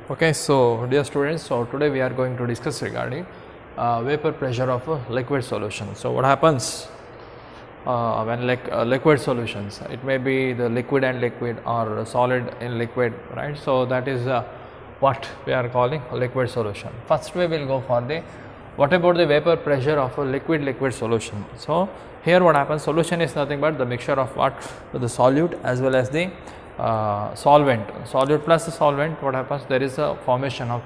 Okay, so dear students, so today we are going to discuss regarding vapor pressure of a liquid solution. So what happens when liquid solutions, it may be the liquid and liquid or solid in liquid, right? So that is what we are calling a liquid solution. First we will go for the what about the vapor pressure of a liquid solution. So here what happens, solution is nothing but the mixture of what, the solute as well as the solvent plus the solvent. What happens, there is a formation of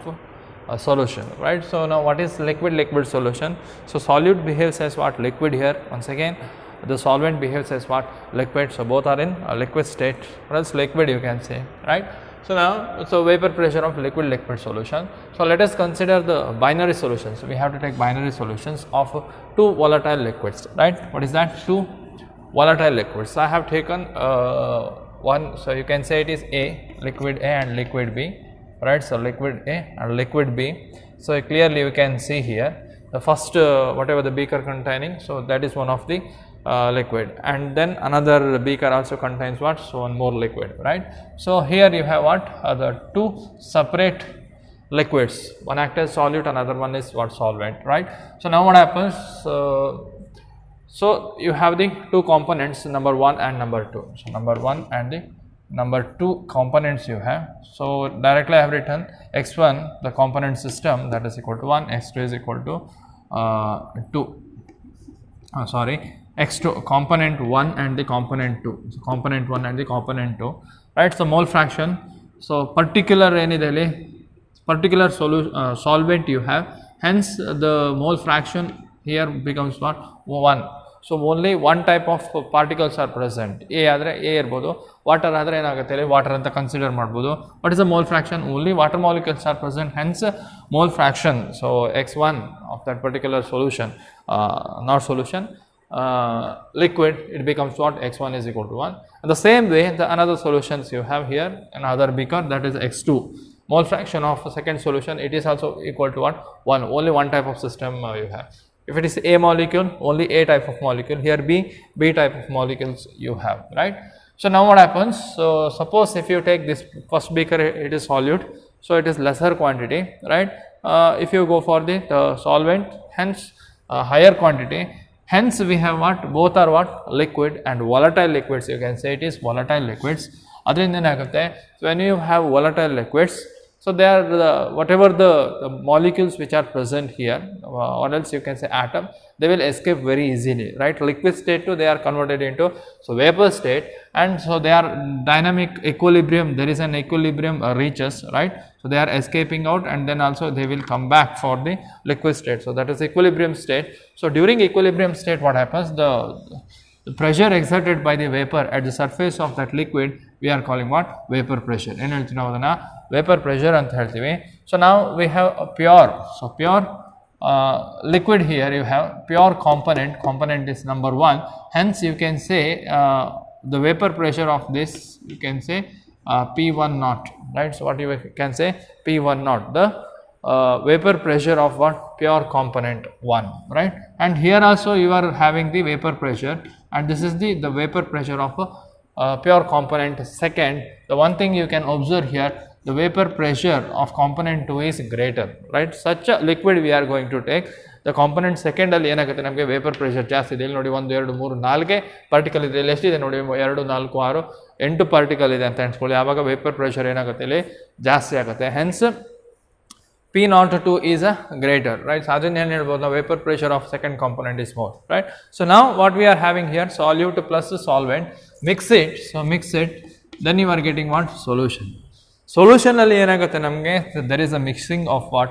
a solution, right? So now what is liquid solution? So solute behaves as what, liquid here. Once again the solvent behaves as what, liquid. So both are in a liquid state, or else liquid you can say, right? So now, so vapor pressure of liquid solution. So let us consider the binary solutions. So we have to take binary solutions of two volatile liquids, right? What is that? Two volatile liquids. So I have taken one, so you can say it is A, liquid A and liquid B, right? So liquid A and liquid B. So clearly you can see here the first whatever the beaker containing, so that is one of the liquid, and then another beaker also contains what, so one more liquid, right? So here you have what, the two separate liquids, one act as solute, another one is what, solvent, right? So now what happens, so you have the two components, number 1 and number 2. So number 1 and the number 2 components you have. So directly I have written x1 the component system, that is equal to 1, x2 is equal to 2. X2 component 1 and the component 2. So component 1 and the component 2, right? So mole fraction, so particular solvent you have, hence the mole fraction here becomes what, 1. So only one type of particles are present. A adre A irbodu, water adre enagutte ili water anta consider ಮಾಡಬಹುದು. What is the mole fraction? Only water molecules are present, hence mole fraction. So x1 of that particular solution, liquid, it becomes what, x1 is equal to 1. And the same way the another solutions you have here, another beaker, that is x2, mole fraction of a second solution, it is also equal to what, 1. Only one type of system you have. If it is A molecule, only A type of molecule, here B type of molecules you have, right? So now what happens, so suppose if you take this first beaker, it is solute, so it is lesser quantity, right? If you go for the solvent, hence higher quantity, hence we have what, both are what, liquid and volatile liquids, you can say it is volatile liquids. Adrinda enagutte, so when you have volatile liquids, so they are whatever the molecules which are present here, or else you can say atom, they will escape very easily, right? Liquid state to they are converted into so vapor state, and so they are dynamic equilibrium, there is an equilibrium reaches, right? So they are escaping out, and then also they will come back for the liquid state. So that is equilibrium state. So during equilibrium state, what happens, the pressure exerted by the vapor at the surface of that liquid, we are calling what, vapor pressure. ಏನು ಹೇಳ್ತೀವಿ ನಾವು ಅದನ್ನ vapor pressure ಅಂತ ಹೇಳ್ತೀವಿ. So now we have a pure, so pure liquid, here you have pure component is number 1, hence you can say the vapor pressure of this, you can say P1 naught, right? So what you can say, P1 naught, the vapor pressure of what, pure component 1, right? And here also you are having the vapor pressure, and this is the vapor pressure of a pure component second. The one thing you can observe here, the vapor pressure of component 2 is greater, right? Such a liquid we are going to take, the component second ಅಲ್ಲಿ ಏನಾಗುತ್ತೆ, ನಮಗೆ vapour pressure ಜಾಸ್ತಿ ಇದೆ. ಇಲ್ಲಿ ನೋಡಿ 1 2 3 4 particle ಇದೆ, ಇಲ್ಲಿ ಎಷ್ಟಿದೆ ನೋಡಿ, 2 4 6 8 ಪಾರ್ಟಿಕಲ್ ಇದೆ ಅಂತ ಎಣಿಸ್ಕೊಳ್ಳಿ. ಆವಾಗ ವೇಪರ್ ಪ್ರೆಷರ್ ಏನಾಗುತ್ತೆ, ಇಲ್ಲಿ ಜಾಸ್ತಿ ಆಗುತ್ತೆ. Hence P naught 2 is a greater, right? So adrinda ಏನು ಹೇಳ್ಬೋದು, ನಾವು vapor pressure of second component is more, right? So now what we are having here, solute plus solvent, mix it, then you are getting what, solution. Solution ಅಲ್ಲಿ ಏನಾಗುತ್ತೆ ನಮಗೆ, there is a mixing of what,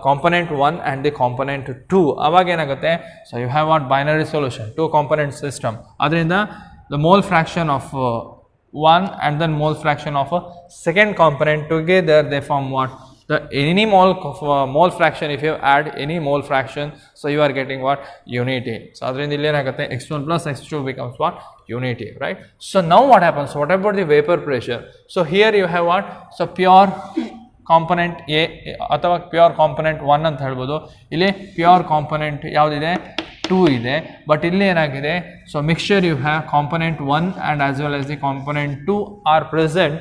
component 1 and the component 2. ಆವಾಗ ಏನಾಗುತ್ತೆ, so you have what, binary solution, two component system. ಅದರಿಂದ the mole fraction of 1 and then mole fraction of a second component together, they form what, any mole fraction, if you add any mole fraction, so you are getting what, unity. So adrinda illi enagutte, x1 plus x2 becomes what, unity, right? So now what happens, what about the vapor pressure? So here you have what, so pure component A ಅಥವಾ pure component 1 ಅಂತ ಹೇಳ್ಬೋದು. ಇಲ್ಲಿ pure component ಯಾವುದಿದೆ, 2 ಇದೆ, but ಇಲ್ಲಿ ಏನಾಗಿದೆ, so mixture you have component 1 and as well as the component 2 are present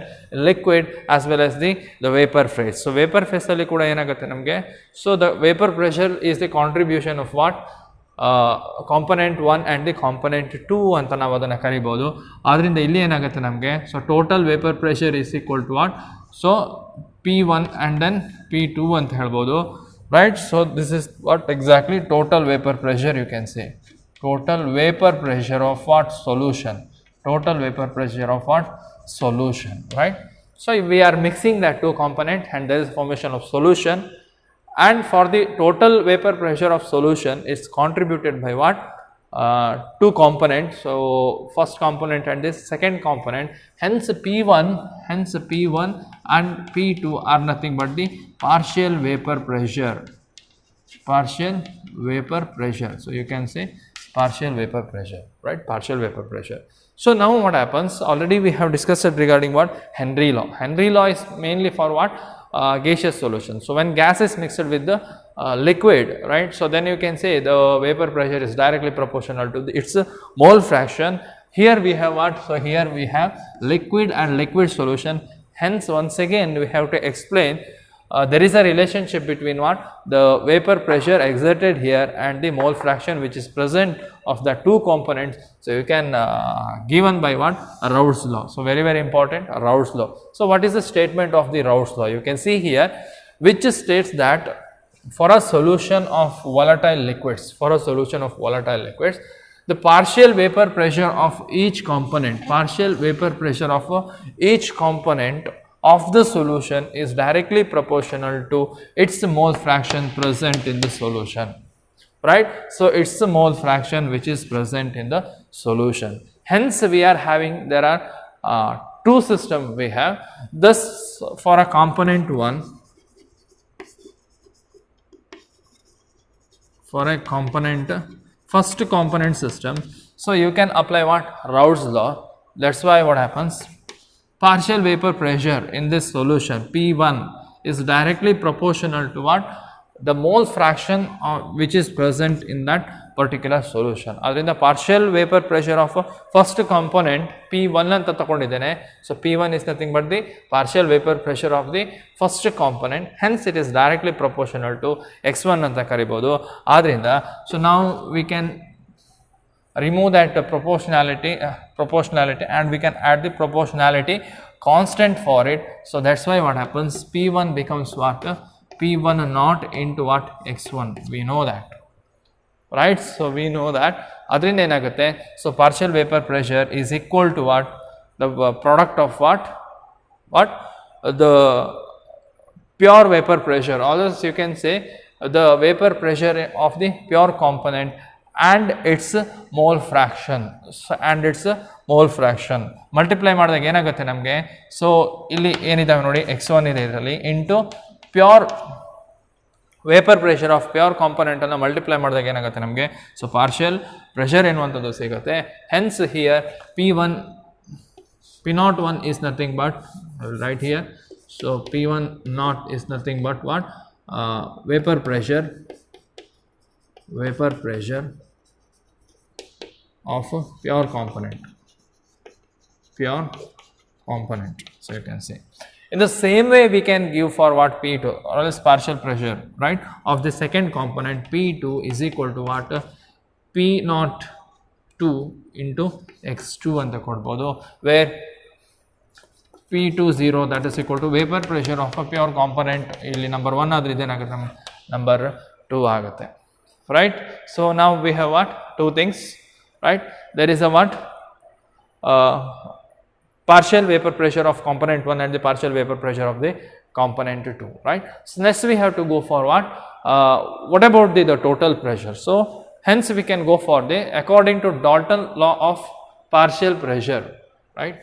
liquid as well as the vapour phase. So vapour ಫೇಸಲ್ಲಿ ಕೂಡ ಏನಾಗುತ್ತೆ ನಮಗೆ, so the vapour pressure is the contribution of what component 1 and the component 2 ಅಂತ ನಾವು ಅದನ್ನು ಕರಿಬೋದು. ಆದ್ದರಿಂದ ಇಲ್ಲಿ ಏನಾಗುತ್ತೆ ನಮಗೆ, so total vapour pressure is equal to what, so P1 and then P2 ಅಂತ ಹೇಳ್ಬೋದು, right? So this is what exactly total vapor pressure you can say, total vapor pressure of what solution, total vapor pressure of what solution, right? So if we are mixing that two component and there is formation of solution, and for the total vapor pressure of solution is contributed by what, two components, so first component and this second component, hence P1 and P2 are nothing but the partial vapor pressure, so you can say partial vapor pressure, right? Partial vapor pressure. So now what happens, already we have discussed it regarding what, Henry law. Henry law is mainly for what, gaseous solution. So when gas is mixed with the liquid, right, so then you can say the vapor pressure is directly proportional to its mole fraction. Here we have what, so here we have liquid and liquid solution, hence once again we have to explain there is a relationship between what, the vapor pressure exerted here and the mole fraction which is present of the two components. So you can given by what, Raoult's law. So very important, Raoult's law. So what is the statement of the Raoult's law? You can see here, which states that for a solution of volatile liquids, the partial vapor pressure of each component of the solution is directly proportional to its mole fraction present in the solution, right? So it's the mole fraction which is present in the solution. Hence we are having, there are two systems we have. Thus for a component 1, for a component, first component system, so you can apply what, Raoult's law. That's why what happens, partial vapor pressure in this solution P1 is directly proportional to what, the mole fraction which is present in that particular solution. Adrinda partial vapor pressure of first component P1 anta takondidene, so P1 is nothing but the partial vapor pressure of the first component, hence it is directly proportional to x1 anta karibodu. Adrinda, so now we can remove that proportionality and we can add the proportionality constant for it. So that's why what happens, P1 becomes what, P1 naught into what, x1, we know that, right? So we know that adrinda enagutte, so partial vapor pressure is equal to what, the product of what the pure vapor pressure, or else you can say the vapor pressure of the pure component and its mole fraction, multiply ಮಾಡಿದಾಗ ಏನಾಗುತ್ತೆ ನಮಗೆ, so ಇಲ್ಲಿ ಏನಿದಾವೆ ನೋಡಿ, x1 ಇದೆ ಇದರಲ್ಲಿ, into pure vapour pressure of pure component ಅನ್ನು multiply ಮಾಡಿದಾಗ ಏನಾಗುತ್ತೆ ನಮಗೆ, ಸೊ ಪಾರ್ಷಿಯಲ್ ಪ್ರೆಷರ್ ಎನ್ನುವಂಥದ್ದು ಸಿಗುತ್ತೆ. Hence here P01 is nothing but, right here, so P1 naught is nothing but what, vapor pressure of a pure component, so you can say. In the same way we can give for what, P2, or else partial pressure, right, of the second component P2 is equal to what, P02 into x2 anta kodbodu, where P20 that is equal to vapor pressure of a pure component, illi number 1 adre idenagutte, number 2 agutte, right? So now we have what, two things, right? There is a what, partial vapor pressure of component 1 and the partial vapor pressure of the component 2, right? So next we have to go for what about the total pressure? So hence we can go for the, according to Dalton law of partial pressure, right?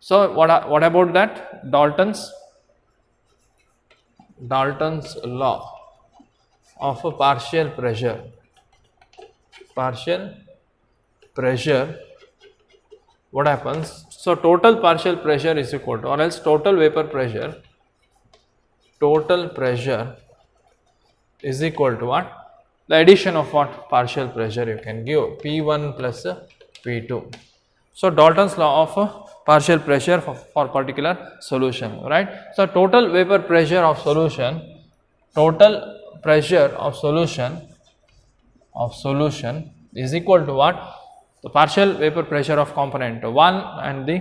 So what about that, Dalton's law of a partial pressure, what happens, so total partial pressure is equal to, or else total vapor pressure is equal to what, the addition of what partial pressure you can give P1 plus P2. So, Dalton's law of partial pressure for particular solution, right. So, total vapor pressure of solution, total pressure of solution is equal to what? The partial vapor pressure of component 1 and the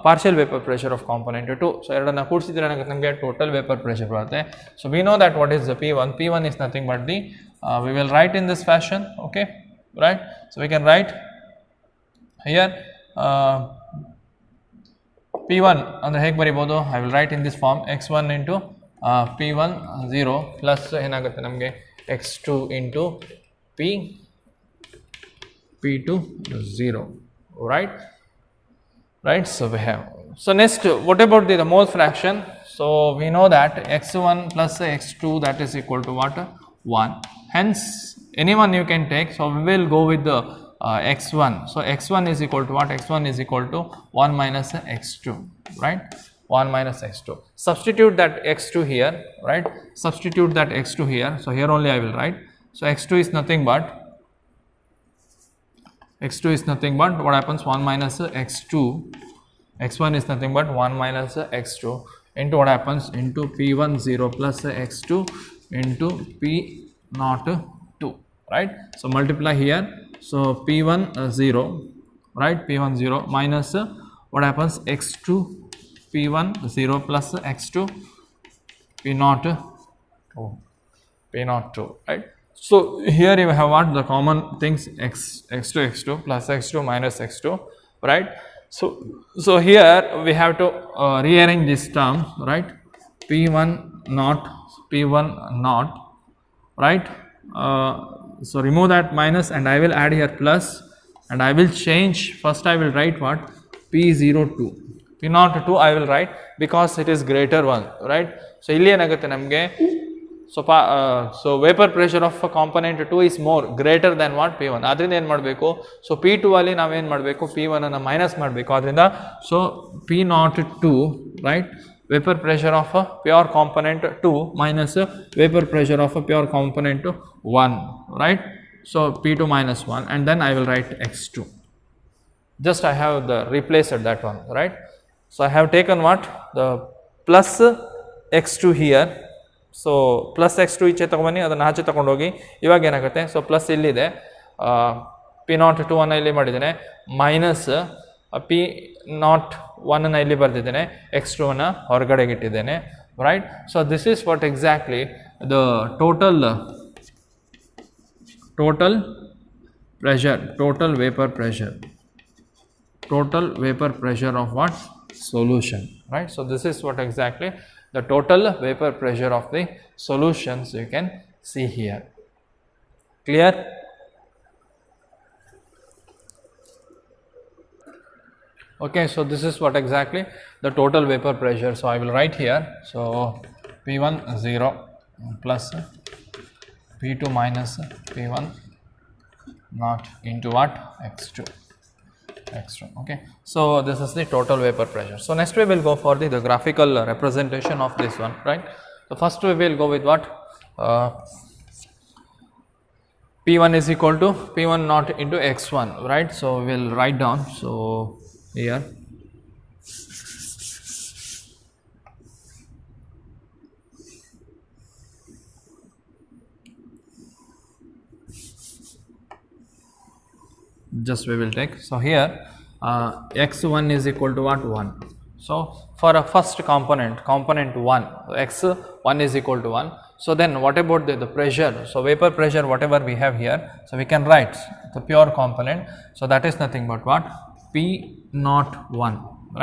partial vapor pressure of component 2. So, ಎರಡನ್ನ ಕೂಡಿಸಿದ್ರೆ ನಮಗೆ total vapor pressure ಬರುತ್ತೆ. So, we know that what is the P1? P1 is nothing but the we will write in this fashion, okay, right. So, we can write here P1 ಅಂದರೆ ಹೇಗೆ ಬರಿಬೋದು? I will write in this form x1 into P1 0 plus ಏನಾಗುತ್ತೆ ನಮಗೆ x2 into P2 0, right. So, we have, so next what about the mole fraction? So, we know that x1 plus x2 that is equal to what? 1. Hence, anyone you can take. So, we will go with the x1. So, x1 is equal to what? x1 is equal to 1 minus x2, right. 1 minus x2. Substitute that x2 here, right. Substitute that x2 here. So, here only I will write. So, x2 is nothing but what happens? 1 minus x2, x1 is nothing but 1 minus x2 into what happens? Into P1 0 plus x2 into P0 2, right. So, multiply here. So, P1 0, right, P1 0 minus what happens? x2 P1 0 plus x2 P0 2, right. So, here you have what? The common things x2 plus x2 minus x2, right. So, here we have to rearrange this term, right. P1 not, right. So, remove that minus and I will add here plus and I will change, first I will write what? P02, P02 I will write because it is greater one, right. So, ಇಲ್ಲಿ ಏನಾಗುತ್ತೆ ನಮಗೆ? So, vapor pressure of component 2 is more greater than what? P1. ಅದರಿಂದ ಏನು ಮಾಡಬೇಕು? So, P2 ಅಲ್ಲಿ ನಾವು ಏನು ಮಾಡಬೇಕು? P1 ಅನ್ನು ಮೈನಸ್ ಮಾಡಬೇಕು. ಅದರಿಂದ so P02, right, vapor pressure of a pure component 2 minus vapor pressure of a pure component 1, right. So, P2 minus 1 and then I will write x2. Just I have the replaced that one, right. So, I have taken what? The plus x2 here. So plus x2 ಈಚೆ ತೊಗೊಂಬನ್ನಿ, ಅದನ್ನು ಆಚೆ ತೊಗೊಂಡು ಹೋಗಿ. ಇವಾಗ ಏನಾಗುತ್ತೆ? So, plus ಇಲ್ಲಿದೆ, P02 ಅನ್ನು ಇಲ್ಲಿ ಮಾಡಿದ್ದೇನೆ, ಮೈನಸ್ P01 ಅನ್ನು ಇಲ್ಲಿ ಬರೆದಿದ್ದೇನೆ, x2 ಅನ್ನು ಹೊರಗಡೆಗೆ ಇಟ್ಟಿದ್ದೇನೆ, right. So, this is what exactly the total vapor pressure of what? Solution, right. So, this is what exactly the total vapor pressure of the solutions you can see here. Clear? Okay, so this is what exactly the total vapor pressure. So, I will write here. So, P1 0 plus P2 minus P1 not into what? x2, okay. So, this is the total vapor pressure. So, next we will go for the graphical representation of this one, right. So, first we will go with what? P1 is equal to P1 not into x1, right. So, we will write down. So, here just we will take. So, here x1 is equal to what? 1. So, for a first component 1, x1 is equal to 1. So, then what about the pressure? So, vapor pressure whatever we have here. So, we can write the pure component. So, that is nothing but what? P01,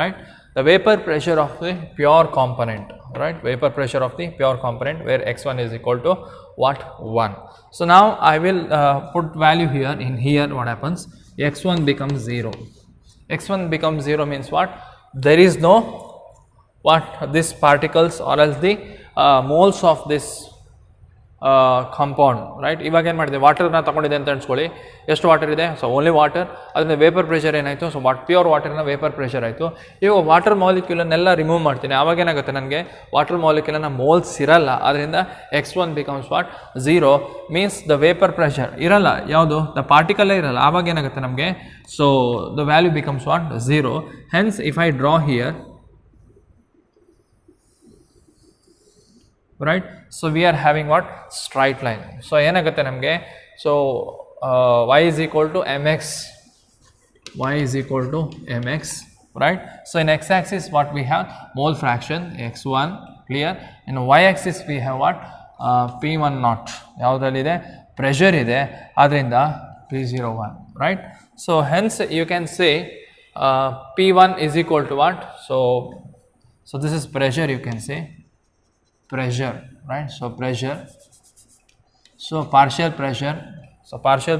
right. The vapor pressure of the pure component, right. Vapor pressure of the pure component where x1 is equal to what? 1. So, now I will put value here. In here what happens? x1 becomes 0. x1 becomes 0 means what? There is no what? This particles or else the moles of this compound right. ಇವಾಗ ಏನು ಮಾಡಿದೆ, ವಾಟರ್ನ ತೊಗೊಂಡಿದೆ ಅಂತ ಅನ್ಸ್ಕೊಳ್ಳಿ. ಎಷ್ಟು water ಇದೆ, so only water. ಅದರಿಂದ vapour pressure ಏನಾಯಿತು, so pure ವಾಟರ್ನ vapour pressure ಆಯಿತು. ಇವಾಗ ವಾಟರ್ ಮಾಲಿಕ್ಯೂಲನ್ನೆಲ್ಲ ರಿಮೂವ್ ಮಾಡ್ತೀನಿ, ಆವಾಗ ಏನಾಗುತ್ತೆ ನನಗೆ ವಾಟರ್ ಮಾಲಿಕ್ಯೂಲನ್ನ ಮೋಲ್ಸ್ ಇರಲ್ಲ. ಅದರಿಂದ x1 becomes what 0 means the vapour pressure ಇರಲ್ಲ, ಯಾವುದು ದ ಪಾರ್ಟಿಕಲೇ ಇರಲ್ಲ. ಆವಾಗ ಏನಾಗುತ್ತೆ ನಮಗೆ, so the value becomes what 0. Hence if I draw here, right, so we are having what straight line. So ಏನಾಗುತ್ತೆ ನಮಗೆ, so y is equal to mx, y is equal to mx, right. So in x axis what we have, mole fraction x1, clear. In y axis we have what, p1 naught, ಯಾವುದಲ್ಲಿದೆ pressure ಇದೆ, ಅದರಿಂದ p01, right. So hence you can say p1 is equal to what, so this is pressure, you can say pressure, right. So pressure, so partial pressure, partial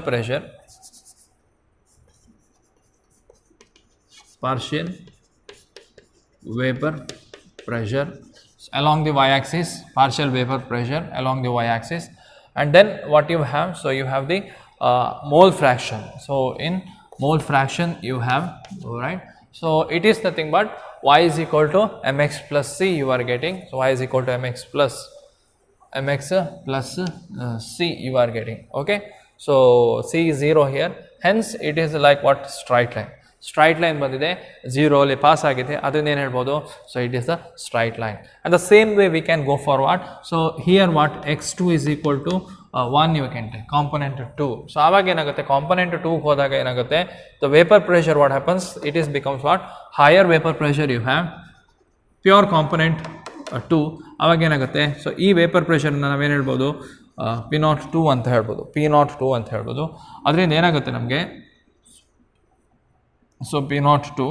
vapor pressure along the y-axis, partial vapor pressure along the y-axis. And then what you have, so you have the mole fraction. So in mole fraction you have, right, so it is nothing but y is equal to mx plus c you are getting. So y is equal to mx plus c you are getting, okay. So c is 0 here, hence it is like what, straight line. Straight line ಬಂದಿದೆ, 0 ಅಲ್ಲಿ pass ಆಗಿದೆ, ಅದನ್ನ ಏನು ಹೇಳ್ಬೋದು, so it is the straight line. And the same way we can go forward. So here what, x2 is equal to 1 you can take, component 2. So ಆವಾಗ ಏನಾಗುತ್ತೆ, component 2 ಹೋದಾಗ ಏನಾಗುತ್ತೆ, the vapor pressure what happens, it is becomes what, higher vapor pressure you have, pure component 2. ಆವಾಗ ಏನಾಗುತ್ತೆ, so ಈ vapour ಪ್ರೆಷರ್ನ ನಾವೇನು ಹೇಳ್ಬೋದು, p02 ಅಂತ ಹೇಳ್ಬೋದು, p02 ಅಂತ ಹೇಳ್ಬೋದು. ಅದರಿಂದ ಏನಾಗುತ್ತೆ ನಮಗೆ, so p02.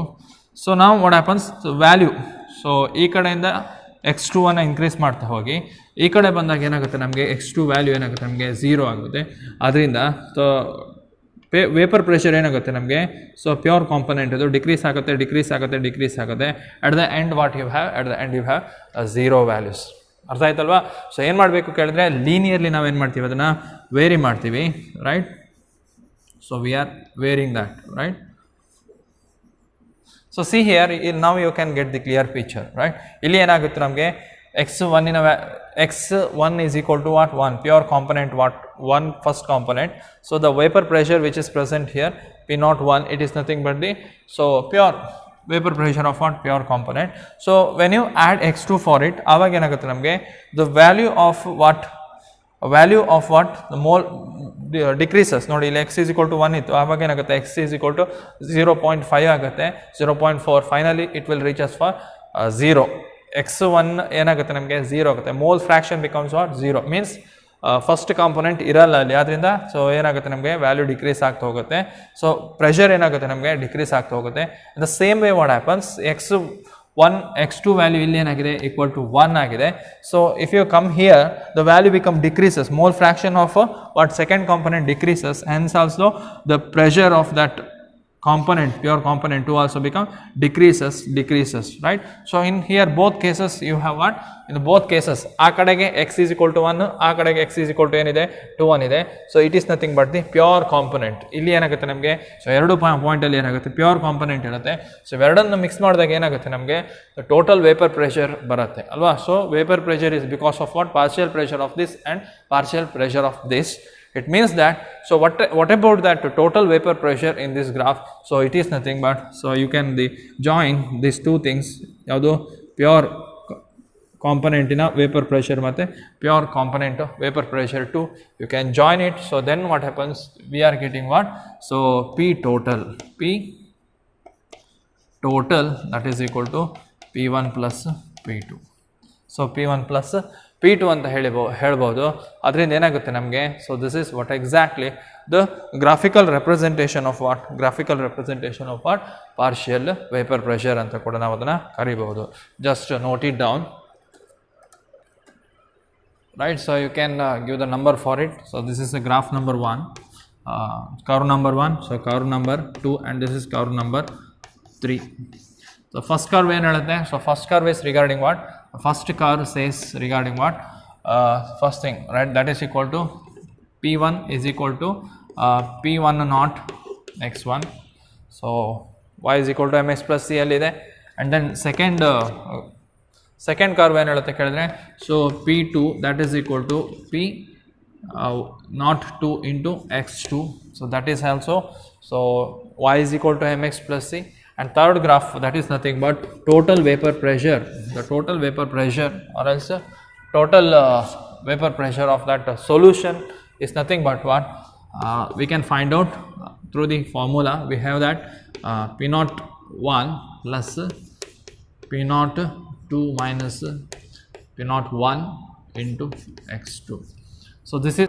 So now what happens, the value, so ಈ ಕಡೆಯಿಂದ x2 ಅನ್ನು ಇನ್ಕ್ರೀಸ್ ಮಾಡ್ತಾ ಹೋಗಿ, ಈ ಕಡೆ ಬಂದಾಗ ಏನಾಗುತ್ತೆ ನಮಗೆ, x2 ವ್ಯಾಲ್ಯೂ ಏನಾಗುತ್ತೆ ನಮಗೆ 0 ಆಗುತ್ತೆ. ಅದರಿಂದ ಸೊ ವೇಪರ್ ಪ್ರೆಷರ್ ಏನಾಗುತ್ತೆ ನಮಗೆ, ಸೊ ಪ್ಯೂರ್ ಕಾಂಪೊನೆಂಟ್ ಇದು ಡಿಕ್ರೀಸ್ ಆಗುತ್ತೆ. At the end what you have, at the end you have 0 values. ಅರ್ಥ ಆಯ್ತಲ್ವಾ. ಸೊ ಏನು ಮಾಡಬೇಕು ಕೇಳಿದ್ರೆ, ಲೀನಿಯರ್ಲಿ ನಾವೇನು ಮಾಡ್ತೀವಿ, ಅದನ್ನು ವೇರಿ ಮಾಡ್ತೀವಿ, right. So we are varying that, right. So see here, now you can get the clear picture, right. ಇಲ್ಲಿ ಏನಾಗುತ್ತೆ ನಮಗೆ, x1 is equal to what, 1, pure component what, 1 first component. So the vapor pressure which is present here, p01, it is nothing but the, so pure vapor pressure of what, pure component. So when you add x2 for it, ಆವಾಗ ಏನಾಗುತ್ತೆ ನಮಗೆ, the value of what, the mole decreases. ನೋಡಿ ಇಲ್ಲಿ x is equal to 1 ಇತ್ತು, ಆವಾಗ ಏನಾಗುತ್ತೆ, x is equal to 0.5 ಆಗುತ್ತೆ, 0.4, finally it will reach us for 0. x1 ಏನಾಗುತ್ತೆ ನಮಗೆ, 0 ಆಗುತ್ತೆ. Mole fraction becomes what, 0 means first component ಇರಲ್ಲ ಅಲ್ಲಿ, ಅದರಿಂದ ಸೊ ಏನಾಗುತ್ತೆ ನಮಗೆ, ವ್ಯಾಲ್ಯೂ ಡಿಕ್ರೀಸ್ ಆಗ್ತಾ ಹೋಗುತ್ತೆ. ಸೊ ಪ್ರೆಷರ್ ಏನಾಗುತ್ತೆ ನಮಗೆ, ಡಿಕ್ರೀಸ್ ಆಗ್ತಾ ಹೋಗುತ್ತೆ. The same way what happens, x2 value ಇಲ್ಲಿ ಏನಾಗಿದೆ, ಈಕ್ವಲ್ ಟು 1 ಆಗಿದೆ. So if you come here, the value become decreases, mole fraction of what second component decreases, hence also the pressure of that component, pure component 2 also become decreases, right. So in here both cases you have what, in both cases ಆ ಕಡೆಗೆ x is equal to 1, ಆ ಕಡೆಗೆ x is equal to ಏನಿದೆ, 2 ಇದೆ. So it is nothing but the pure component. ಇಲ್ಲಿ ಏನಾಗುತ್ತೆ ನಮಗೆ, so ಎರಡು ಪಾಯಿಂಟಲ್ಲಿ ಏನಾಗುತ್ತೆ, ಪ್ಯೂರ್ ಕಾಂಪೊನೆಂಟ್ ಇರುತ್ತೆ. ಸೊ ಎರಡನ್ನು ಮಿಕ್ಸ್ ಮಾಡಿದಾಗ ಏನಾಗುತ್ತೆ ನಮಗೆ, ಟೋಟಲ್ ವೇಪರ್ ಪ್ರೆಷರ್ ಬರುತ್ತೆ ಅಲ್ವಾ. So vapour pressure is because of what, partial pressure of this and partial pressure of this. It means that, so what about that total vapor pressure in this graph? So it is nothing but, so you can join these two things, yaudu pure component ina vapor pressure matte pure component of vapor pressure too, you can join it. So then what happens, we are getting what, so p total that is equal to p1 plus p2. So p1 plus p2 ಅಂತ ಹೇಳ್ಬೋದು. ಅದರಿಂದ ಏನಾಗುತ್ತೆ ನಮಗೆ, so this is what exactly the graphical representation of what, partial vapour pressure ಅಂತ ಕೂಡ ನಾವು ಅದನ್ನು ಕರಿಬಹುದು. Just note it down, right. So you can give the number for it. So this is the graph number 1, curve number 1, so curve number 2, and this is curve number 3. So first curve ಏನು ಹೇಳುತ್ತೆ, so first curve is regarding what, first curve says regarding what, first thing, right, that is equal to P1 is equal to P1 naught x1. So y is equal to mx plus c ಅಲ್ಲಿ ಇದೆ. And then second curve ಏನು ಹೇಳುತ್ತೆ ಕೇಳಿದ್ರೆ, so P2 that is equal to P naught 2 into x2. So that is also, so y is equal to mx plus c. And third graph, that is nothing but total vapor pressure, the total vapor pressure or else total vapor pressure of that solution is nothing but what we can find out through the formula. We have that P naught 1 plus P naught 2 minus P naught 1 into x2. So this is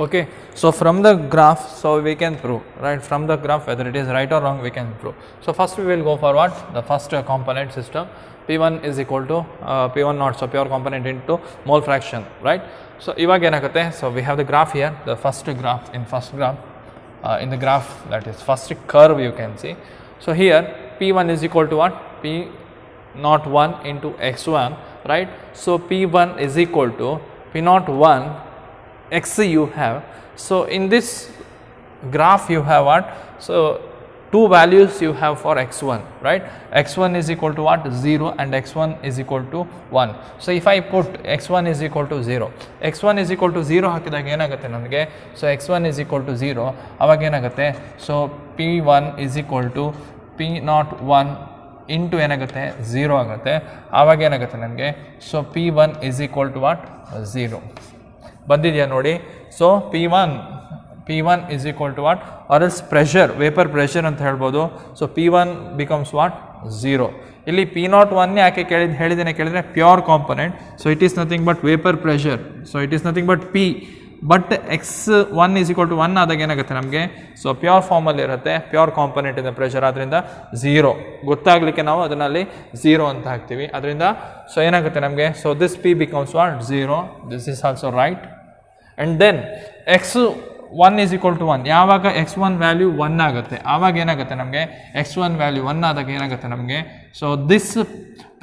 okay. So from the graph, so we can prove, right, from the graph whether it is right or wrong we can prove. So first we will go for what, the first component system. P1 is equal to P1 naught, so pure component into mole fraction, right. So ಇವಾಗ ಏನಾಗುತ್ತೆ, so we have the graph here, the first graph, in the graph, that is first curve you can see. So here P1 is equal to what, P naught 1 into x1, right. So P1 is equal to P naught 1 x you have. So in this graph you have what, so two values you have for x1, right. X1 is equal to what, 0, and x1 is equal to 1. So if I put x1 is equal to 0, x1 is equal to 0 ಹಾಕಿದಾಗ ಏನಾಗುತ್ತೆ ನಮಗೆ, so x1 is equal to 0, ಅವಾಗ ಏನಾಗುತ್ತೆ, so P1 is equal to P naught 1 into ಏನಾಗುತ್ತೆ 0 ಆಗುತ್ತೆ. ಆವಾಗ ಏನಾಗುತ್ತೆ ನನಗೆ, so P1 is equal to what, 0 ಬಂದಿದೆಯಾ ನೋಡಿ. So P1 is equal to what, or else pressure, vapor pressure ಅಂತ ಹೇಳ್ಬೋದು. So P1 becomes what, 0. ಇಲ್ಲಿ P naught 1 ಯಾಕೆ ಹೇಳಿದ್ದೇನೆ ಕೇಳಿದ್ರೆ pure component, so it is nothing but vapour pressure, so it is nothing but P, but x1 is equal to 1 ಆದಾಗ ಏನಾಗುತ್ತೆ ನಮಗೆ, so pure ಫಾರ್ಮಲ್ಲಿ ಇರುತ್ತೆ, ಪ್ಯೂರ್ ಕಾಂಪೊನೆಂಟ್ ಇದೆ ಪ್ರೆಷರ್, ಆದ್ದರಿಂದ 0 ಗೊತ್ತಾಗಲಿಕ್ಕೆ ನಾವು ಅದನ್ನಲ್ಲಿ 0 ಅಂತ ಹಾಕ್ತೀವಿ. ಅದರಿಂದ ಸೊ ಏನಾಗುತ್ತೆ ನಮಗೆ, so this P becomes what, 0, this is also right. And then x1 is equal to 1, ಯಾವಾಗ x1 ವ್ಯಾಲ್ಯೂ 1 ಆಗುತ್ತೆ ಆವಾಗ ಏನಾಗುತ್ತೆ ನಮಗೆ, x1 ವ್ಯಾಲ್ಯೂ 1 ಆದಾಗ ಏನಾಗುತ್ತೆ ನಮಗೆ, so this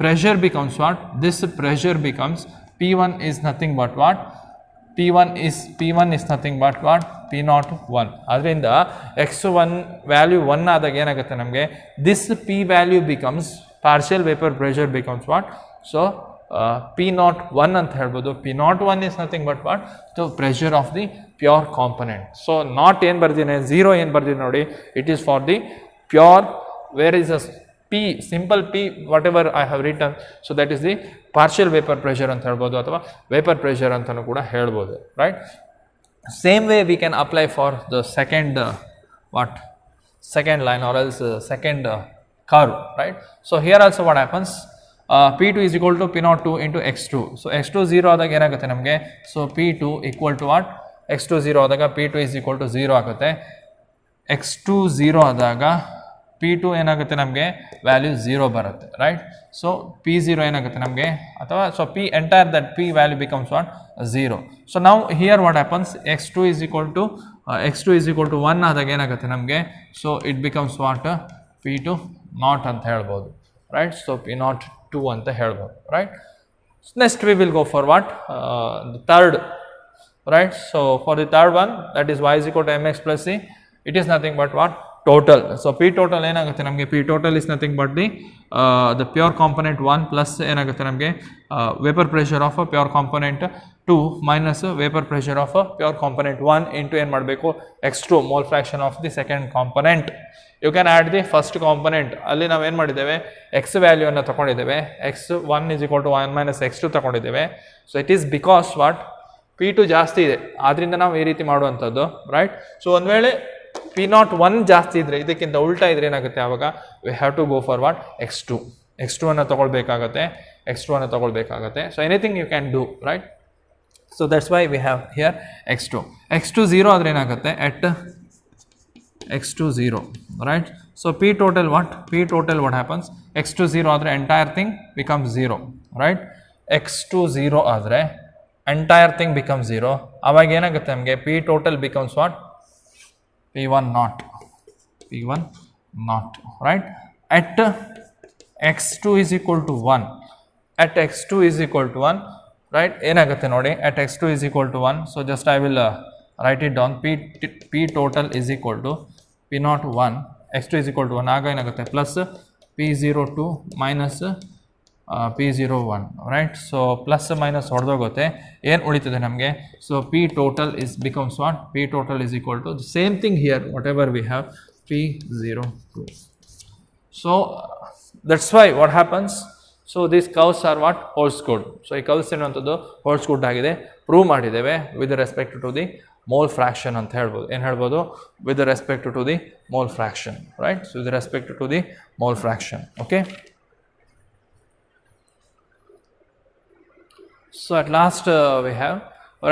pressure becomes what, this pressure becomes P1 is nothing but what, P1 is nothing but what, P naught 1. ಅದರಿಂದ x1 value 1 ಆದಾಗ ಏನಾಗುತ್ತೆ ನಮಗೆ, this P value becomes partial vapour pressure becomes what, so P naught 1 ಅಂತ ಹೇಳ್ಬೋದು. P naught 1 is nothing but what, the pressure of the pure component. So not ಏನು ಬರ್ದಿದೆ, 0 ಏನು ಬರ್ದಿದೆ ನೋಡಿ, it is for the pure, where is a P, simple P, whatever I have written, so that is the partial vapor pressure ಅಂತ ಹೇಳ್ಬೋದು, ಅಥವಾ vapor pressure ಅಂತಲೂ ಕೂಡ ಹೇಳ್ಬೋದು, right. Same way we can apply for the second second line or else second curve, right. So here also what happens, P2 is equal to P naught 2 into x2. So x2 0 ಆದಾಗ ಏನಾಗುತ್ತೆ ನಮಗೆ, so P2 equal to what, x2 0 ಆದಾಗ P2 is equal to 0 ಆಗುತ್ತೆ. x2 0 ಆದಾಗ P2 ಏನಾಗುತ್ತೆ ನಮಗೆ, value 0 ಬರುತ್ತೆ, right. So P0 ಏನಾಗುತ್ತೆ ನಮಗೆ, ಅಥವಾ so P entire that P value becomes what, 0. So ನಾವು here what happens, x2 is equal to 1 ಆದಾಗ ಏನಾಗುತ್ತೆ ನಮಗೆ, so it becomes what, P2 naught ಅಂತ ಹೇಳ್ಬೋದು, ರೈಟ್. ಸೊ P naught 2 ಅಂತ ಹೇಳ್ಬೋದು, right. Next we will go for what, the third, right. So for the third one, that is y is equal to mx plus c, it is nothing but what, total. So P total ಏನಾಗುತ್ತೆ ನಮಗೆ, P total is nothing but the pure component 1 plus ಏನಾಗುತ್ತೆ ನಮಗೆ vapor pressure of a pure component 2 minus vapor pressure of a pure component 1 into ಏನು ಮಾಡಬೇಕು, x2 mole fraction of the second component. You can add the first component. ಅಲ್ಲಿ ನಾವು ಏನು ಮಾಡಿದ್ದೇವೆ, x ವ್ಯಾಲ್ಯೂವನ್ನು ತಗೊಂಡಿದ್ದೇವೆ, x1 is equal to 1 minus x2 ತಗೊಂಡಿದ್ದೇವೆ. So it is because what, P2 ಜಾಸ್ತಿ ಇದೆ, ಆದ್ದರಿಂದ ನಾವು ಈ ರೀತಿ ಮಾಡುವಂಥದ್ದು, ರೈಟ್. ಸೊ ಒಂದು ವೇಳೆ P naught 1 ಜಾಸ್ತಿ ಇದ್ರೆ, ಇದಕ್ಕಿಂತ ಉಲ್ಟಾ ಇದ್ರೆ ಏನಾಗುತ್ತೆ, ಆವಾಗ we have to go for what, x2 ಅನ್ನು ತಗೊಳ್ಬೇಕಾಗತ್ತೆ. So anything you can do, right. So that's why we have here x2 0 ಆದರೆ ಏನಾಗುತ್ತೆ, ಎಟ್ x2 0, right. So P total what happens, x2 0 ಆದರೆ entire thing becomes 0, right. x2 0 ಆದರೆ entire thing becomes 0, ಆವಾಗ ಏನಾಗುತ್ತೆ ನಮಗೆ, P total becomes what, P1 naught, right. At x2 is equal to 1, right? ಏನಾಗುತ್ತೆ ನೋಡಿ, at x2 is equal to 1, so just I will write it down. P total is equal to P naught 1, x2 is equal to 1, ಆಗ ಏನಾಗುತ್ತೆ plus P02 minus P01, right? So plus minus ಹೊಡೆದೋಗುತ್ತೆ, ಏನು ಉಳಿತದೆ ನಮಗೆ? So P total is becomes what? P total is equal to the same thing here, whatever we have, P02. So that's why what happens, so these curves are what? Holsgood. So ಈ curves ಎನ್ನುವಂಥದ್ದು Holsgood ಆಗಿದೆ, prove ಮಾಡಿದ್ದೇವೆ with respect to the mole fraction ಅಂತ ಹೇಳ್ಬೋದು. ಏನು ಹೇಳ್ಬೋದು? with respect to the mole fraction, right? So with respect to the mole fraction, okay? So at last we have,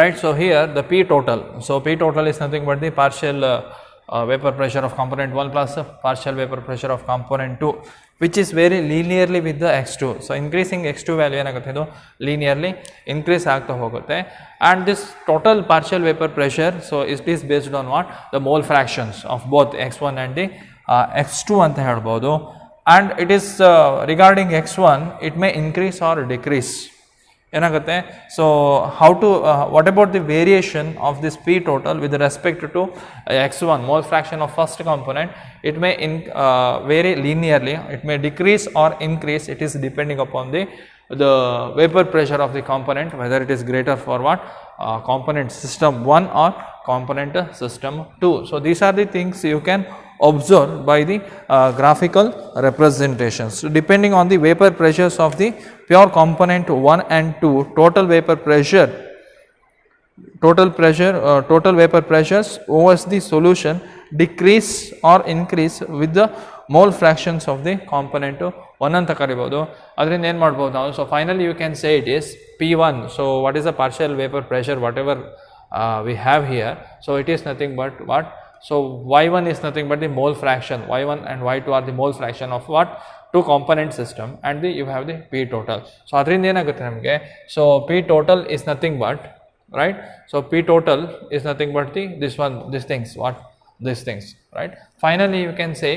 right, so here the P total. So P total is nothing but the partial vapor pressure of component 1 plus partial vapor pressure of component 2, which is very linearly with the x2. So increasing x2 value ಏನಾಗುತ್ತೆ, ಇದು linearly increase ಆಗ್ತಾ ಹೋಗುತ್ತೆ. And this total partial vapor pressure, so it is based on what? The mole fractions of both x1 and the x2 ಅಂತ ಹೇಳ್ಬೋದು. And it is regarding x1, it may increase or decrease. ಏನಾಗುತ್ತೆ, so how to what about the variation of this P total with respect to x1 mole fraction of first component? It may vary linearly, it may decrease or increase, it is depending upon the vapor pressure of the component, whether it is greater for what? Component system 1 or component system 2. So these are the things you can observe by the graphical representations. So depending on the vapor pressures of the pure component 1 and 2, total vapor vapor pressures over the solution decrease or increase with the mole fractions of the component 1 ಅಂತ ಕರಿಬೋದು. ಅದರಿಂದ ಏನು ಮಾಡ್ಬೋದು ನಾವು? So finally you can say it is P1. So what is the partial vapor pressure, whatever we have here? So it is nothing but what? So y1 is nothing but the mole fraction, y1 and y2 are the mole fraction of what? Two component system, and you have the P total. So adrinda enagutte namage, so P total is nothing but, right? So P total is nothing but these things, what? These things, right? Finally you can say,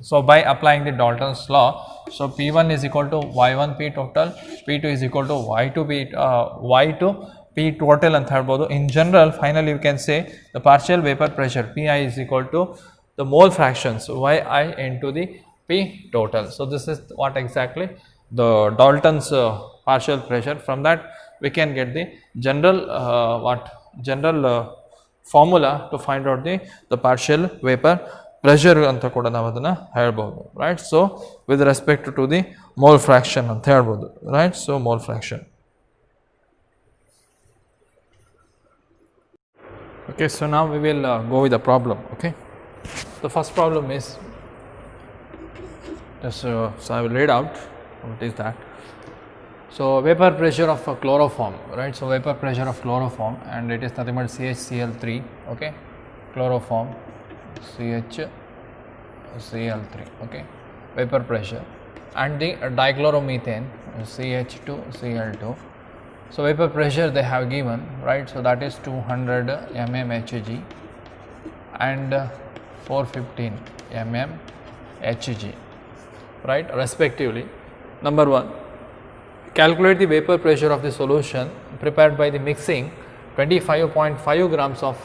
so by applying the Dalton's law, so P1 is equal to y1 P total, P2 is equal to y2 P total ಅಂತ ಹೇಳ್ಬೋದು. In general, finally you can say the partial vapor pressure Pi is equal to the mole fractions Yi into the P total. So this is what exactly the Dalton's partial pressure. From that we can get the general formula to find out the partial vapor pressure ಅಂತ ಕೂಡ ನಾವು ಅದನ್ನು ಹೇಳ್ಬೋದು, right? So with respect to the mole fraction ಅಂತ ಹೇಳ್ಬೋದು, right? So mole fraction. Okay, so now we will go with the problem. Okay, the first problem is so I will read out what is that. So vapor pressure of a chloroform, right? So vapor pressure of chloroform, and it is nothing but CHCl3. Okay, chloroform CHCl3. Okay, vapor pressure, and the dichloromethane CH2Cl2. So vapor pressure they have given, right? So that is 200 mmHg and 415 mmHg, right, respectively. Number 1, calculate the vapor pressure of the solution prepared by the mixing 25.5 grams of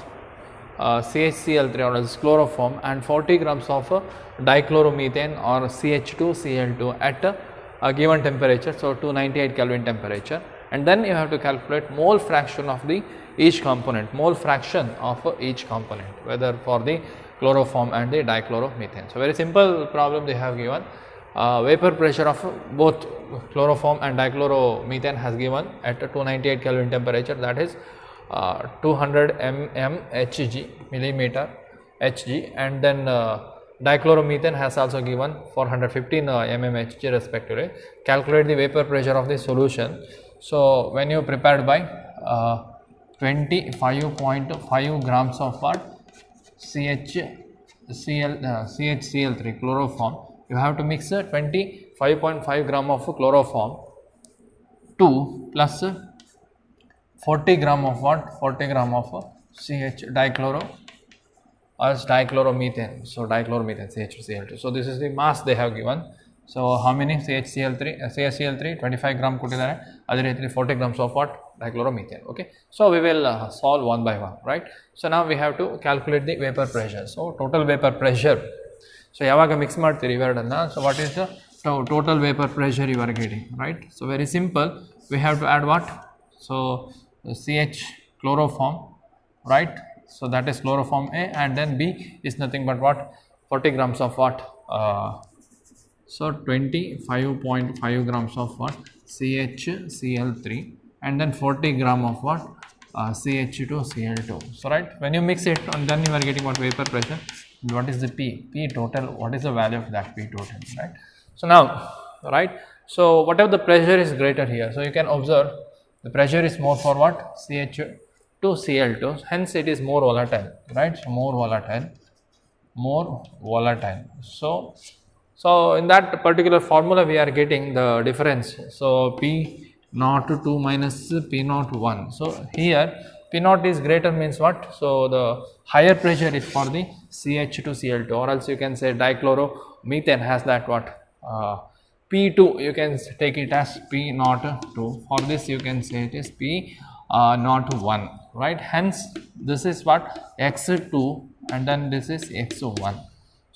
CHCl3 or chloroform and 40 grams of dichloromethane or CH2Cl2 at a given temperature, so 298 Kelvin temperature. And then you have to calculate mole fraction of each component, whether for the chloroform and the dichloromethane. So very simple problem they have given. Vapor pressure of both chloroform and dichloromethane has given at 298 Kelvin temperature, that is 200 mmHg, millimeter Hg, and then dichloromethane has also given 415 mmHg respectively. Calculate the vapor pressure of the solution. So when you prepared by 25.5 grams of what? CHCl3 chloroform, you have to mix 25.5 gram of chloroform 2 plus 40 gram of what? 40 gram of dichloromethane. So dichloromethane CH2Cl2. So this is the mass they have given. So how many CHCl3 25 gram ಕೊಟ್ಟಿದ್ದಾರೆ, ಅದೇ ರೀತಿ 40 grams of what dichloromethane. Okay, so we will solve one by one, right? So now we have to calculate the vapor pressure. So total vapor pressure, so ಯಾವಾಗ mix ಮಾಡ್ತೀರಿ ಇವೆರಡನ್ನ, so what is the total vapor pressure you are getting, right? So very simple, we have to add what? So CH chloroform, right? So that is chloroform A, and then B is nothing but what? 40 grams of what? So 25.5 grams of what? CHCl3, and then 40 gram of what? CH2Cl2. So right, when you mix it and then you are getting what? Vapor pressure. What is the P total? What is the value of that P total, right? So now, right, so whatever the pressure is greater here, so you can observe the pressure is more for what? CH2Cl2, hence it is more volatile, right? So more volatile. So in that particular formula we are getting the difference. So P02 minus P01. So here P0 is greater means what? So the higher pressure is for the CH2Cl2, or else you can say dichloromethane has that what? P2, you can take it as P02. For this you can say it is P01, right? Hence this is what? X2, and then this is X1.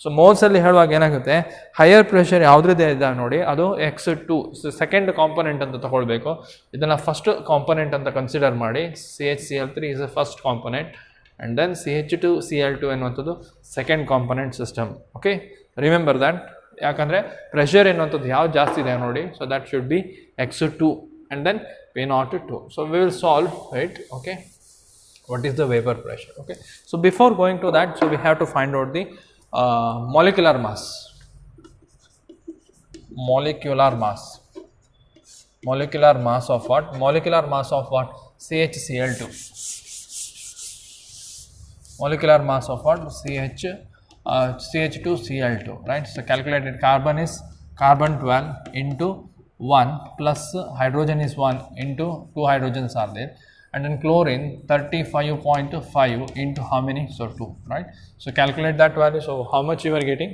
So ಮೋಲ್ಸಲ್ಲಿ ಹೇಳುವಾಗ ಏನಾಗುತ್ತೆ, higher pressure ಯಾವುದ್ರದ್ದೇ ಇದ್ದಾವೆ ನೋಡಿ, ಅದು X2, so second component ಅಂತ ತಗೊಳ್ಬೇಕು. ಇದನ್ನು first component ಅಂತ ಕನ್ಸಿಡರ್ ಮಾಡಿ. CHCl3 is a first component, and then CH2Cl2 ಎನ್ನುವಂಥದ್ದು second component system. Okay, remember that. ಯಾಕಂದರೆ ಪ್ರೆಷರ್ ಎನ್ನುವಂಥದ್ದು ಯಾವ್ದು ಜಾಸ್ತಿ ಇದೆ ನೋಡಿ, so that should be X2 and then P02. So we will solve it. Okay, what is the vapor pressure? Okay, so before going to that, so we have to find out the molecular mass. Molecular mass of what? Molecular mass of what? CHCl2. Molecular mass of what? CH2Cl2, right? So calculated carbon is carbon 12 into 1 plus hydrogen is 1 into 2 hydrogens are there, and then chlorine 35.5 into how many? So 2, right? So calculate that value. So how much you are getting?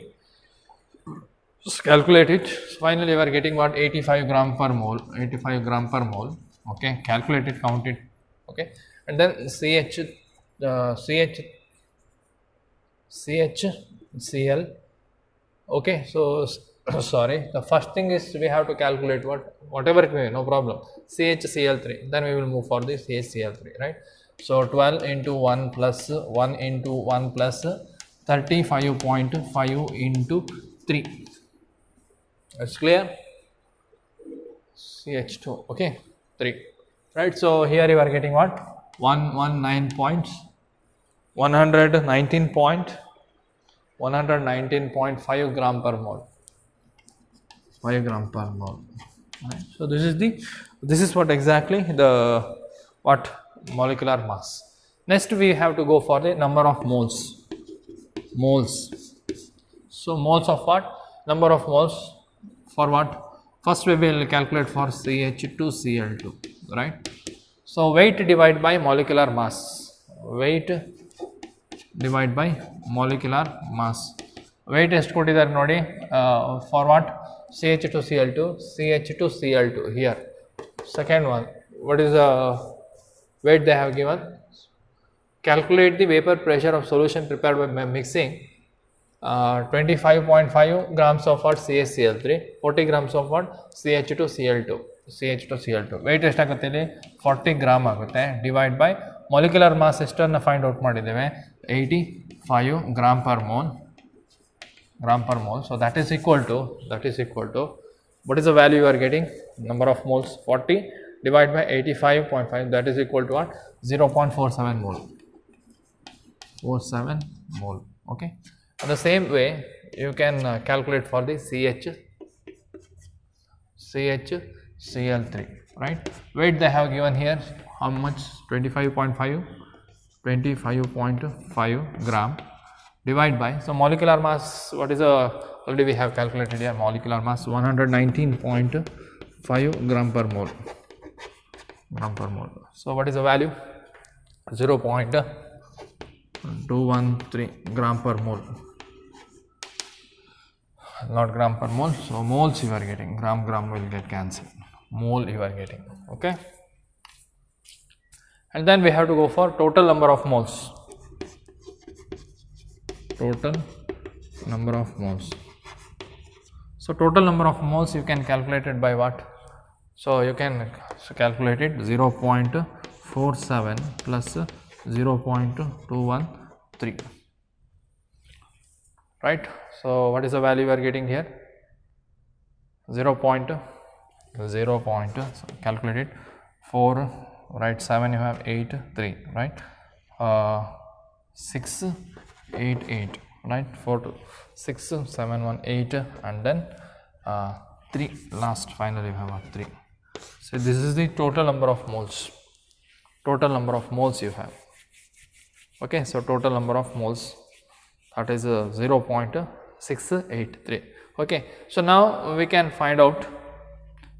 Just calculate it. So finally you are getting what? 85 gram per mole. 85 gram per mole. Okay, calculate it, count it. Okay, and then CHCl. Okay, so sorry, the first thing is we have to calculate whatever it may be, no problem. CHCl3, then we will move for the CHCl3, right? So 12 into 1 plus 1 into 1 plus 35.5 into 3. That's clear? CH2, okay, 3, right? So here you are getting what? 119.5 gram per mole. 5 gram per mole, right? So this is what exactly the what molecular mass. Next we have to go for the number of moles. So moles of what? Number of moles for what? First we will calculate for CH2Cl2, right? So weight divided by molecular mass. Weight divided by molecular mass. Weight ಎಷ್ಟು ಕೊಟ್ಟಿದ್ದಾರೆ ನೋಡಿ, for what? CH2Cl2 here. Second one, what is the weight they have given? Calculate the vapor pressure of solution prepared by mixing 25.5 grams of what? CHCl3, 40 grams of what? CH2Cl2. weight ಎಷ್ಟಾಗುತ್ತೆ ಇಲ್ಲಿ? 40 gram ಆಗುತ್ತೆ. Divide by molecular mass ಎಷ್ಟನ್ನು find out ಮಾಡಿದ್ದೇವೆ? 85 gram per mole. So that is equal to what is the value you are getting? Number of moles 40 divided by 85.5, that is equal to what? 0.47 mole. 47 mole. Okay, in the same way you can calculate for the CHCl3, right? Weight they have given here, how much? 25.5 gram. Divide by, so molecular mass, what is already we have calculated here, molecular mass 119.5 gram per mole. So what is the value? 0.213 gram per mole. not gram per mole. So moles you are getting, gram will get cancelled, mole you are getting, okay. And then we have to go for total number of moles. Total number of moles. So total number of moles you can calculate it by what? So you can calculate it 0.47 plus 0.213, right. So what is the value we are getting here? 0. So calculate it. 4, right, 7 you have 8, 3, right, 6, 8, 8, right, 4, 2, 6, 7, 1, 8, and then 3, last finally you have 3. So this is the total number of moles, you have, okay. So total number of moles, that is 0.683, okay. So now we can find out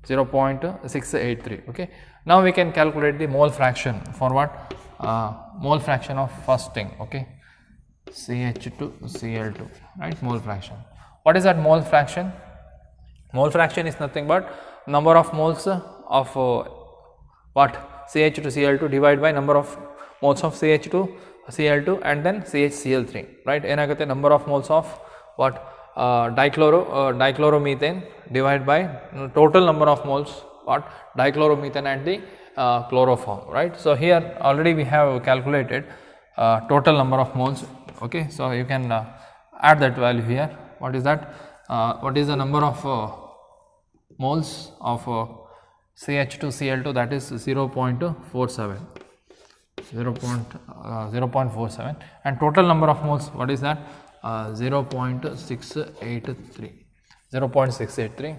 0.683, okay. Now we can calculate the mole fraction for what? Mole fraction of first thing, okay, CH2Cl2, right, mole fraction. What is that mole fraction? Mole fraction is nothing but number of moles of what? CH2Cl2 divided by number of moles of CH2Cl2 and then CHCl3, right. Enagutte number of moles of what? Dichloromethane divided by total number of moles what? Dichloromethane and the chloroform, right. So here already we have calculated total number of moles, okay. So you can add that value here. What is that? What is the number of moles of CH2Cl2? That is 0.47, 0.47, and total number of moles, what is that? 0.683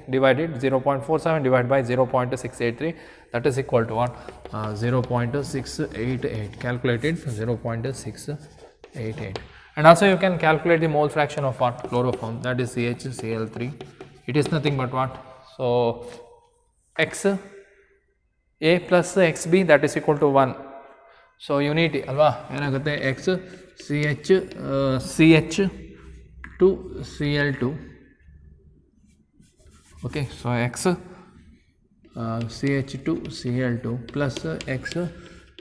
divided 0.47 divided by 0.683, that is equal to what? 0.688, calculated 0.688. And also you can calculate the mole fraction of what? Chloroform, that is CHCl3. It is nothing but what? So XA plus XB, that is equal to 1. So unity alva enagutte X CH2Cl2, okay. So X CH2Cl2 plus X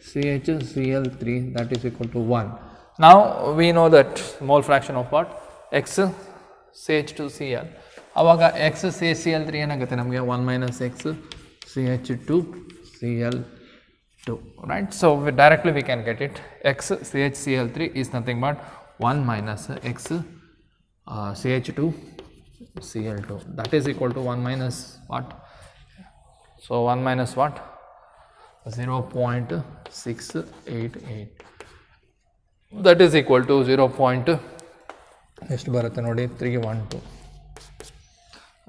CHCl3, that is equal to 1. Now we know that mole fraction of what? X CH2Cl. Avaga X CHCl3 enagutte namage 1 minus X CH2Cl2, right. So directly we can get it. X CHCl3 is nothing but 1 minus X CH2Cl2, that is equal to 1 minus what? So 1 minus what? 0.688, that is equal to 0.312,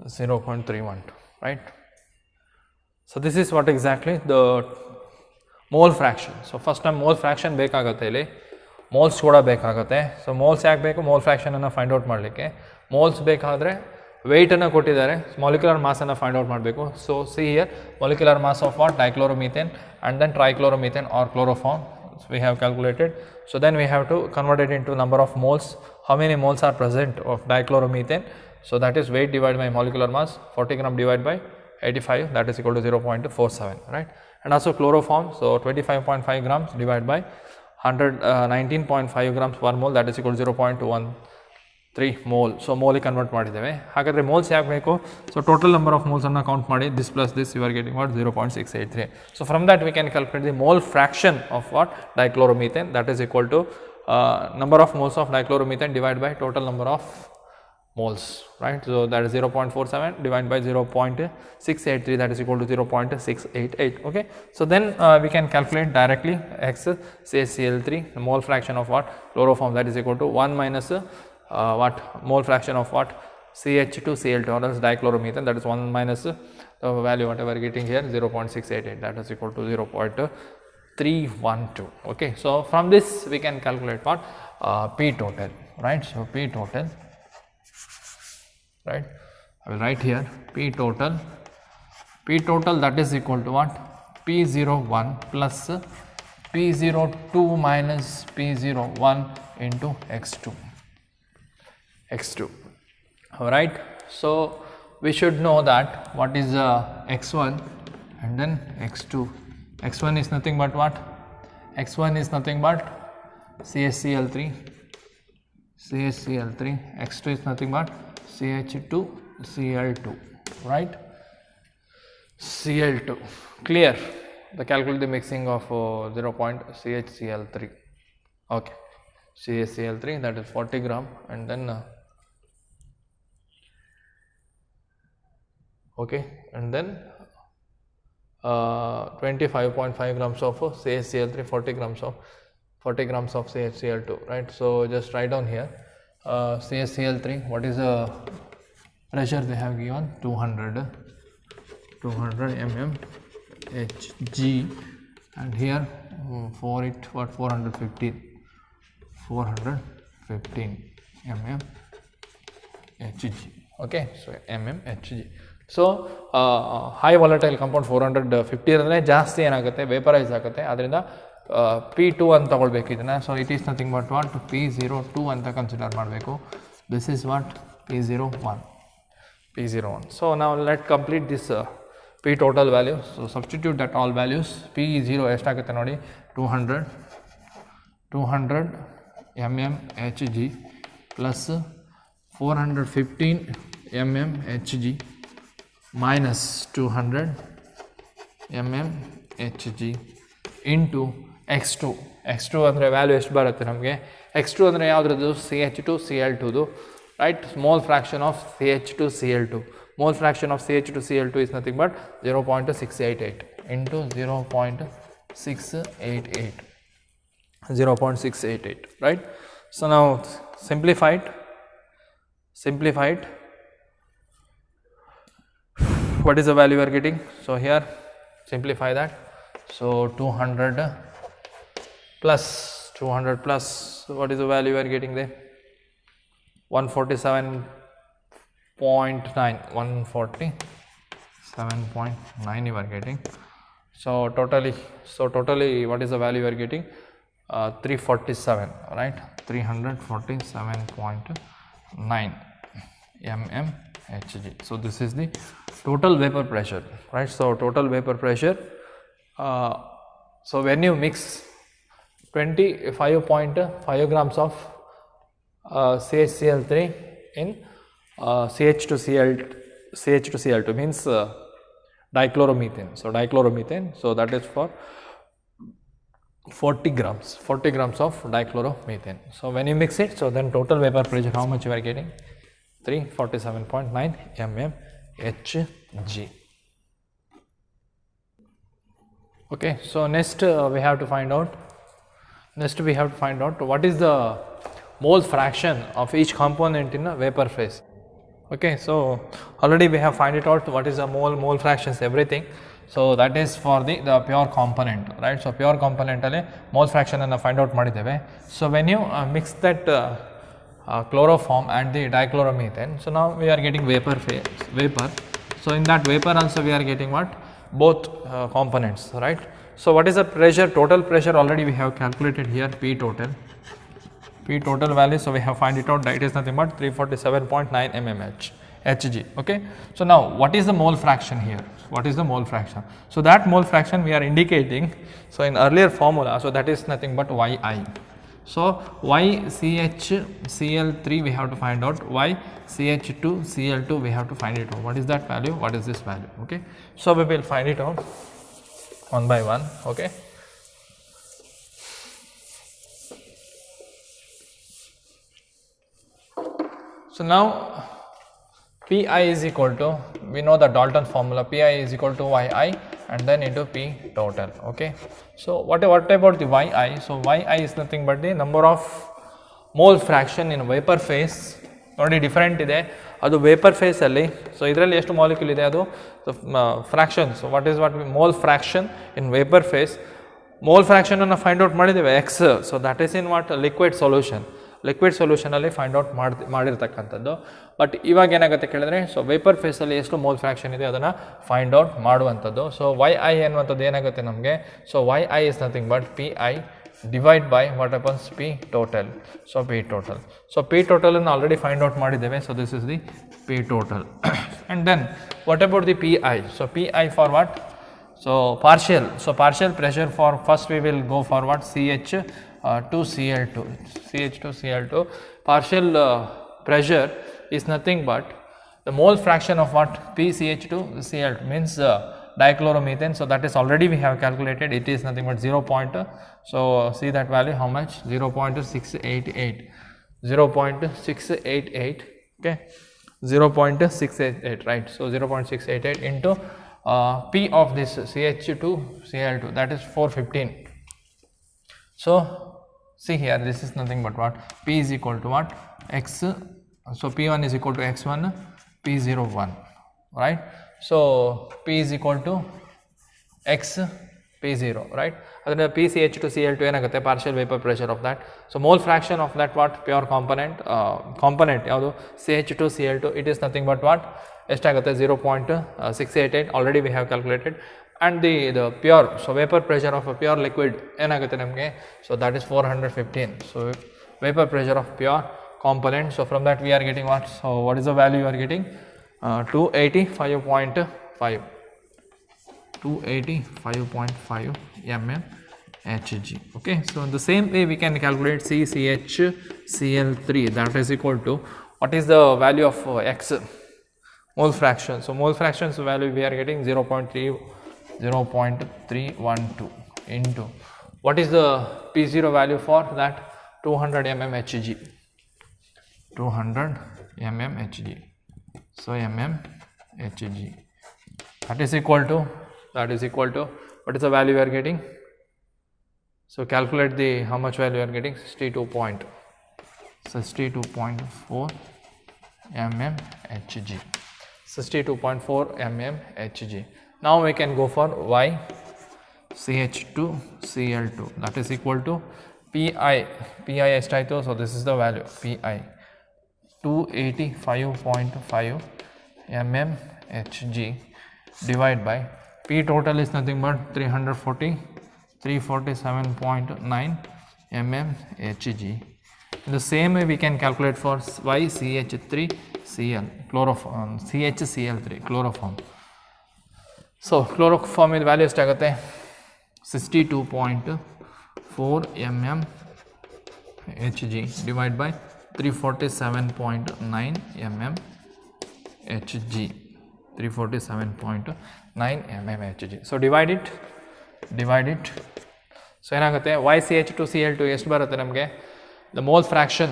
0.312, right. So this is what exactly the mole fraction. So first time mole fraction ಬೇಕಾಗುತ್ತೆ ಇಲ್ಲಿ, moles ಕೂಡ ಬೇಕಾಗುತ್ತೆ. So moles ಯಾಕೆ ಬೇಕು? mole fraction ಅನ್ನು find out ಮಾಡಲಿಕ್ಕೆ. moles ಬೇಕಾದರೆ weight ಅನ್ನು ಕೊಟ್ಟಿದ್ದಾರೆ, molecular mass ಅನ್ನು ಫೈಂಡ್ ಔಟ್ ಮಾಡಬೇಕು. So see here, molecular mass of what? Dichloromethane and then trichloromethane or chloroform, so we have calculated. So then we have to convert it into number of moles. How many moles are present of dichloromethane? So that is weight divided by molecular mass, 40 gram divided by 85, that is equal to 0.47, right. And also chloroform, so 25.5 grams divided by 19.5 grams per mole, that is equal to 0.13 mole. So mole convert ಮಾಡಿದ್ದೇವೆ. ಹಾಗಾದರೆ moles ಯಾಕೆ ಬೇಕು? So total number of moles ಅನ್ನು count ಮಾಡಿ, this plus this you are getting what? 0.683. So from that we can calculate the mole fraction of what? Dichloromethane, that is equal to number of moles of dichloromethane divided by total number of moles, right. So that is 0.47 divided by 0.683, that is equal to 0.688, okay. So then we can calculate directly X CHCl3, the mole fraction of what? Chloroform, that is equal to 1 minus what? Mole fraction of what? CH2Cl2, or else dichloromethane, that is 1 minus the value whatever getting here 0.688, that is equal to 0.312, okay. So from this we can calculate what? P total, right. So P total, right, I will write here P total, that is equal to what? P01 plus P02 minus P01 into x2, alright. So we should know that what is x1 and then x2. x1 is nothing but what? x1 is nothing but CaCl3, x2 is nothing but CH2Cl2, right? Cl2, clear? The calculate the mixing of 0.CHCl3, okay, CHCl3, that is 40 gram, and then okay, and then 25.5 grams of CHCl3, 40 grams of CHCl2, right? So just write down here CHCl3, what is the pressure they have given? 200 mm Hg, and here 415 mm Hg, okay, so mm Hg. So high volatile compound 450 ಅಂದರೆ ಜಾಸ್ತಿ ಏನಾಗುತ್ತೆ, vaporise ಆಗುತ್ತೆ, ಅದರಿಂದ P2 ಅಂತ ತಗೊಳ್ಬೇಕು ಇದನ್ನು. So it is nothing but what P02 ಅಂತ consider ಮಾಡಬೇಕು. This is what P01. So now let complete this P total value. So substitute that all values. P0 ಎಷ್ಟಾಗುತ್ತೆ ನೋಡಿ, 200 mm Hg plus 415 mm Hg minus 200 mm Hg into x2. x2 ಅಂದರೆ value ಎಷ್ಟು ಬರುತ್ತೆ ನಮಗೆ? x2 ಅಂದರೆ ಯಾವುದ್ರದ್ದು? CH2Cl2, right? Small fraction of CH2Cl2. Mole fraction of CH2Cl2 is nothing but 0.688 into 0.688, right? So now simplify it. What is the value we are getting? So here simplify that. So 200 plus what is the value we are getting there? 147.9 you are getting. So totally what is the value you are getting? 347, right? 347.9 mm Hg. So this is the total vapor pressure, right? So total vapor pressure. So when you mix 25.5 grams of CHCl3 in CH2Cl2 means dichloromethane. So dichloromethane, so that is for 40 grams of dichloromethane. So when you mix it, so then total vapor pressure, how much you are getting? 347.9 mm Hg. Okay, so next we have to find out what is the mole fraction of each component in a vapor phase. Okay, so already we have find it out what is the mole fractions, everything. So that is for the pure component, right? So pure component alle mole fraction anna find out madideve. So when you mix that chloroform and the dichloromethane, so now we are getting vapor. So in that vapor also we are getting what? Both components, right? So what is the pressure? Total pressure already we have calculated here, P total value. So we have find it out, that it is nothing but 347.9 mm Hg. Okay, so now what is the mole fraction here? So that mole fraction we are indicating, so in earlier formula, so that is nothing but Yi. So YCHCl3 we have to find out, YCH2Cl2 we have to find it out. What is that value? What is this value? Okay, so we will find it out one by one. Okay, so now Pi is equal to, we know the Dalton formula, Pi is equal to Yi and then into P total. Okay, so what about the Yi? So Yi is nothing but the number of mole fraction in vapor phase. ನೋಡಿ different ಇದೆ, ಅದು vapour ಫೇಸಲ್ಲಿ. So ಇದರಲ್ಲಿ ಎಷ್ಟು molecule ಇದೆ, ಅದು fraction. So what mole fraction in vapour phase. Mole ಫ್ರಾಕ್ಷನನ್ನು find out ಮಾಡಿದ್ದೇವೆ x. So that is in what liquid ಸೊಲ್ಯೂಷನಲ್ಲಿ ಫೈಂಡ್ ಔಟ್ ಮಾಡಿರ್ತಕ್ಕಂಥದ್ದು. ಬಟ್ ಇವಾಗ ಏನಾಗುತ್ತೆ ಕೇಳಿದ್ರೆ, ಸೊ ವೇಪರ್ ಫೇಸಲ್ಲಿ ಎಷ್ಟು ಮೋಲ್ ಫ್ರಾಕ್ಷನ್ ಇದೆ ಅದನ್ನು ಫೈಂಡ್ ಔಟ್ ಮಾಡುವಂಥದ್ದು. ಸೊ Yi ಅನ್ನುವಂಥದ್ದು ಏನಾಗುತ್ತೆ ನಮಗೆ, so Yi is nothing but Pi divide by what happens P total. So P total. So P total and already find out madideve. So this is the P total. And then what about the Pi? So Pi for what? So partial. So partial pressure for first we will go for what? CH2 Cl2. CH2 Cl2. Partial pressure is nothing but the mole fraction of what? PCH2 Cl2 means dichloromethane. So that is already we have calculated. It is nothing but 0. So see that value how much? 0.688. 0.688. Okay. 0.688, right? So 0.688 into P of this CH2 Cl2, that is 415. So see here, this is nothing but what? P is equal to what? X. So P1 is equal to X1, P01, right? So P is equal to X P0, right? Adana PCH to Cl2 enagutte partial vapor pressure of that. So mole fraction of that what? Pure component yaudu CH2 Cl2, it is nothing but what? Estagutte 0.688 already we have calculated, and the pure, so vapor pressure of a pure liquid enagutte namge, so that is 415. So vapor pressure of pure component, so from that we are getting what? So what is the value you are getting? 285.5 285.5 mmHg. Okay, so in the same way we can calculate CCHCl3, that is equal to what is the value of X mole fraction. So mole fraction's value we are getting 0.312 into what is the P0 value for that? 200 mmHg. 200 mmHg. So mmHg, that is equal to what is the value we are getting? So calculate the how much value you are getting? 62.4 mmHg. 62.4 mmHg. Now we can go for Y CH2 Cl2, that is equal to Pi estaito. So this is the value Pi 285.5 mmHg divided by P total is nothing but 347.9 mmHg. In the same way we can calculate for YCH3Cl CHCl3 chloroform. So chloroform in value estagutte 62.4 mmHg divided by 347.9 mmHg. 347.9 mmHg. So divide it. So enagutte YCH2Cl2 ಎಷ್ಟು ಬರುತ್ತೆ ನಮಗೆ? The mole fraction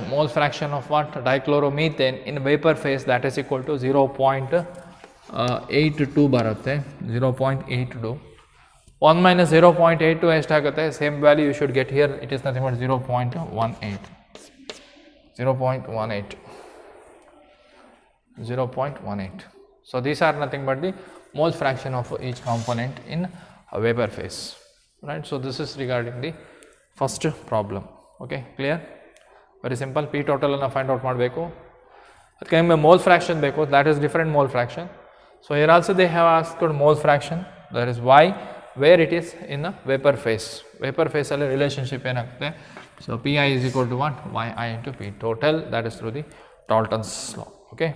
of what? Dichloromethane in vapor phase, that is equal to 0.82 ಬರುತ್ತೆ. 0.82. 1 minus 0.82 ಎಷ್ಟಾಗುತ್ತೆ? Same value you should get here. It is nothing but 0.18. 0.18. So these are nothing but the mole fraction of each component in a vapor phase, right? So this is regarding the first problem. Okay, clear? Very simple. P total anna find out ಮಾಡಬೇಕು. ಅದಕ್ಕೆ ನಿಮಗೆ mole fraction ಬೇಕು, that is different mole fraction. So here also they have asked mole fraction, that is Y, where it is in a vapor phase. Vapor phase ಅಲ್ಲಿ relationship ಏನಾಗುತ್ತೆ? So Pi is equal to what? Yi into P total, that is through the Dalton's law. Okay.